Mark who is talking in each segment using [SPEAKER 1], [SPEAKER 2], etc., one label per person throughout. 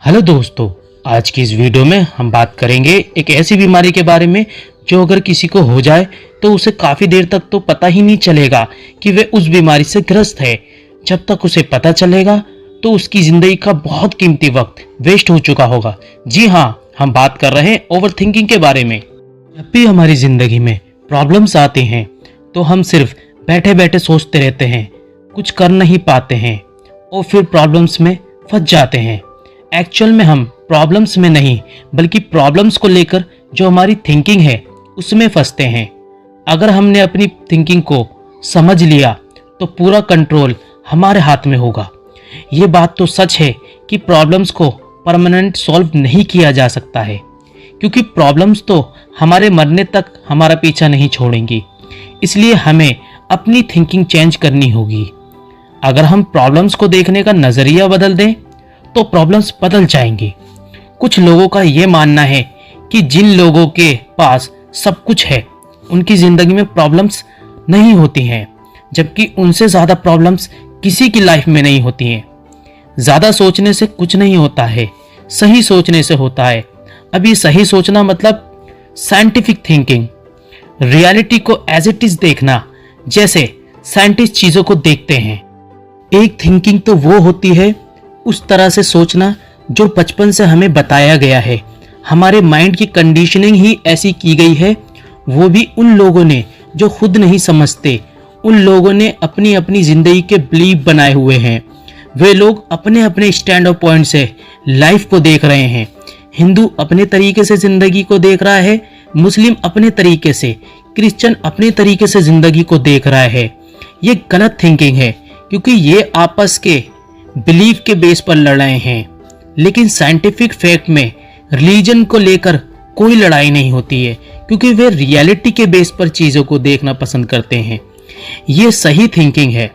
[SPEAKER 1] Hello दोस्तों, आज की इस वीडियो में हम बात करेंगे एक ऐसी बीमारी के बारे में जो अगर किसी को हो जाए तो उसे काफ़ी देर तक तो पता ही नहीं चलेगा कि वे उस बीमारी से ग्रस्त है। जब तक उसे पता चलेगा तो उसकी ज़िंदगी का बहुत कीमती वक्त वेस्ट हो चुका होगा। जी हाँ, हम बात कर रहे हैं ओवर थिंकिंग के बारे में। जब भी हमारी ज़िंदगी में प्रॉब्लम्स आते हैं तो हम सिर्फ बैठे बैठे सोचते रहते हैं, कुछ कर नहीं पाते हैं और फिर प्रॉब्लम्स में फंस जाते हैं। एक्चुअल में हम प्रॉब्लम्स में नहीं बल्कि प्रॉब्लम्स को लेकर जो हमारी थिंकिंग है उसमें फंसते हैं। अगर हमने अपनी थिंकिंग को समझ लिया तो पूरा कंट्रोल हमारे हाथ में होगा। ये बात तो सच है कि प्रॉब्लम्स को परमानेंट सॉल्व नहीं किया जा सकता है, क्योंकि प्रॉब्लम्स तो हमारे मरने तक हमारा पीछा नहीं छोड़ेंगी। इसलिए हमें अपनी थिंकिंग चेंज करनी होगी। अगर हम प्रॉब्लम्स को देखने का नज़रिया बदल दें तो प्रॉब्लम्स बदल जाएंगी। कुछ लोगों का ये मानना है कि जिन लोगों के पास सब कुछ है उनकी ज़िंदगी में प्रॉब्लम्स नहीं होती हैं, जबकि उनसे ज़्यादा प्रॉब्लम्स किसी की लाइफ में नहीं होती हैं। ज़्यादा सोचने से कुछ नहीं होता है, सही सोचने से होता है। अभी सही सोचना मतलब साइंटिफिक थिंकिंग, रियलिटी को एज इट इज़ देखना, जैसे साइंटिस्ट चीज़ों को देखते हैं। एक थिंकिंग तो वो होती है उस तरह से सोचना जो बचपन से हमें बताया गया है। हमारे माइंड की कंडीशनिंग ही ऐसी की गई है, वो भी उन लोगों ने जो खुद नहीं समझते। उन लोगों ने अपनी अपनी ज़िंदगी के बिलीव बनाए हुए हैं। वे लोग अपने अपने स्टैंड ऑफ पॉइंट से लाइफ को देख रहे हैं। हिंदू अपने तरीके से ज़िंदगी को देख रहा है, मुस्लिम अपने तरीके से, क्रिश्चियन अपने तरीके से ज़िंदगी को देख रहा है। ये गलत थिंकिंग है, क्योंकि ये आपस के बिलीफ के बेस पर लड़ रहे हैं। लेकिन साइंटिफिक फैक्ट में रिलीजन को लेकर कोई लड़ाई नहीं होती है, क्योंकि वे रियलिटी के बेस पर चीज़ों को देखना पसंद करते हैं। ये सही थिंकिंग है।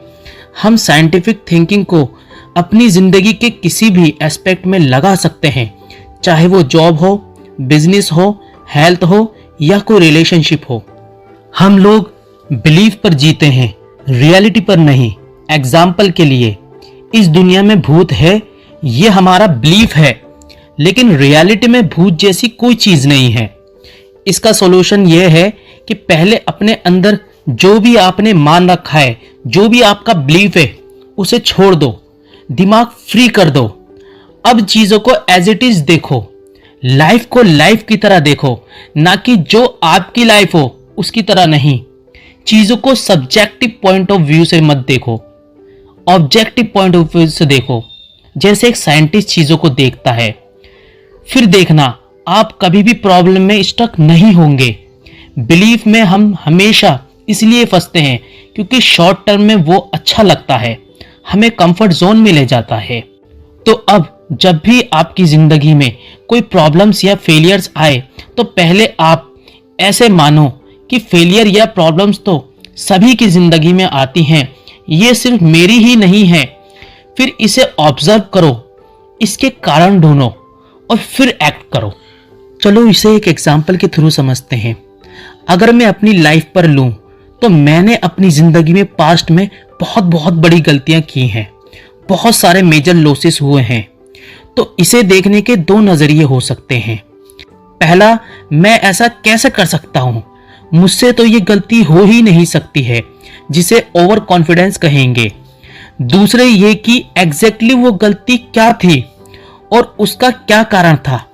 [SPEAKER 1] हम साइंटिफिक थिंकिंग को अपनी ज़िंदगी के किसी भी एस्पेक्ट में लगा सकते हैं, चाहे वो जॉब हो, बिजनेस हो, हेल्थ हो या कोई रिलेशनशिप हो। हम लोग बिलीफ पर जीते हैं, रियलिटी पर नहीं। एग्जाम्पल के लिए, इस दुनिया में भूत है, ये हमारा बिलीफ है, लेकिन रियलिटी में भूत जैसी कोई चीज़ नहीं है। इसका सॉल्यूशन यह है कि पहले अपने अंदर जो भी आपने मान रखा है, जो भी आपका बिलीफ है, उसे छोड़ दो, दिमाग फ्री कर दो। अब चीज़ों को एज इट इज़ देखो, लाइफ को लाइफ की तरह देखो, ना कि जो आपकी लाइफ हो उसकी तरह नहीं। चीज़ों को सब्जेक्टिव पॉइंट ऑफ व्यू से मत देखो, ऑब्जेक्टिव पॉइंट ऑफ व्यू से देखो, जैसे एक साइंटिस्ट चीज़ों को देखता है। फिर देखना, आप कभी भी प्रॉब्लम में स्टक नहीं होंगे। बिलीफ में हम हमेशा इसलिए फंसते हैं क्योंकि शॉर्ट टर्म में वो अच्छा लगता है, हमें कंफर्ट जोन में ले जाता है। तो अब जब भी आपकी ज़िंदगी में कोई प्रॉब्लम्स या फेलियर्स आए तो पहले आप ऐसे मानो कि फेलियर या प्रॉब्लम्स तो सभी की ज़िंदगी में आती हैं, ये सिर्फ मेरी ही नहीं है। फिर इसे ऑब्जर्व करो, इसके कारण ढूंढो और फिर एक्ट करो। चलो इसे एक एग्जाम्पल के थ्रू समझते हैं। अगर मैं अपनी लाइफ पर लूँ तो मैंने अपनी ज़िंदगी में पास्ट में बहुत बहुत बड़ी गलतियाँ की हैं, बहुत सारे मेजर लॉसेस हुए हैं। तो इसे देखने के दो नज़रिए हो सकते हैं। पहला, मैं ऐसा कैसे कर सकता हूँ, मुझसे तो ये गलती हो ही नहीं सकती है, जिसे ओवर कॉन्फिडेंस कहेंगे। दूसरे ये कि एग्जैक्टली वो गलती क्या थी और उसका क्या कारण था।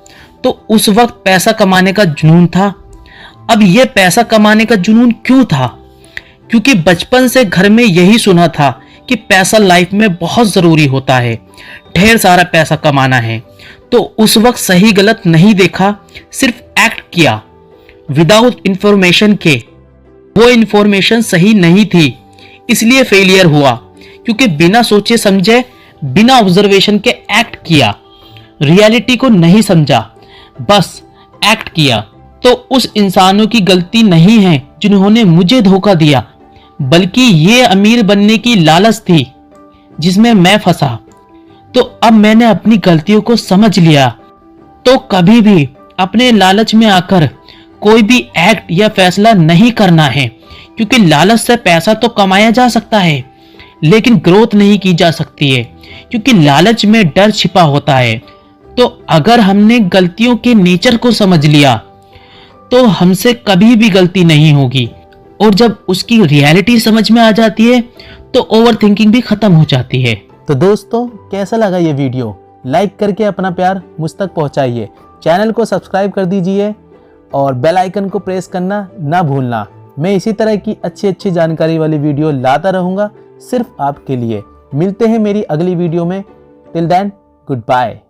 [SPEAKER 1] तो उस वक्त पैसा कमाने का जुनून था। अब ये पैसा कमाने का जुनून क्यों था? क्योंकि बचपन से घर में यही सुना था कि पैसा लाइफ में बहुत ज़रूरी होता है, ढेर सारा पैसा कमाना है। तो उस वक्त सही गलत नहीं देखा, सिर्फ एक्ट किया विदाउट इंफॉर्मेशन के। वो इंफॉर्मेशन सही नहीं थी, इसलिए फेलियर हुआ, क्योंकि बिना सोचे समझे, बिना ऑब्जर्वेशन के एक्ट किया, रियलिटी को नहीं समझा, बस एक्ट किया। तो उस इंसानों की गलती नहीं है जिन्होंने मुझे धोखा दिया, बल्कि ये अमीर बनने की लालच थी जिसमें मैं फंसा। तो अब मैंने अपनी गलतियों को समझ लिया, तो कभी भी अपने लालच में आकर कोई भी एक्ट या फैसला नहीं करना है, क्योंकि लालच से पैसा तो कमाया जा सकता है लेकिन ग्रोथ नहीं की जा सकती है, क्योंकि लालच में डर छिपा होता है। तो अगर हमने गलतियों के नेचर को समझ लिया तो हमसे कभी भी गलती नहीं होगी, और जब उसकी रियलिटी समझ में आ जाती है तो ओवर थिंकिंग भी खत्म हो जाती है।
[SPEAKER 2] तो दोस्तों, कैसा लगा ये वीडियो? लाइक करके अपना प्यार मुझ तक पहुंचाइए, चैनल को सब्सक्राइब कर दीजिए और बेल आइकन को प्रेस करना ना भूलना। मैं इसी तरह की अच्छी जानकारी वाली वीडियो लाता रहूँगा सिर्फ आपके लिए। मिलते हैं मेरी अगली वीडियो में। Till then, good bye.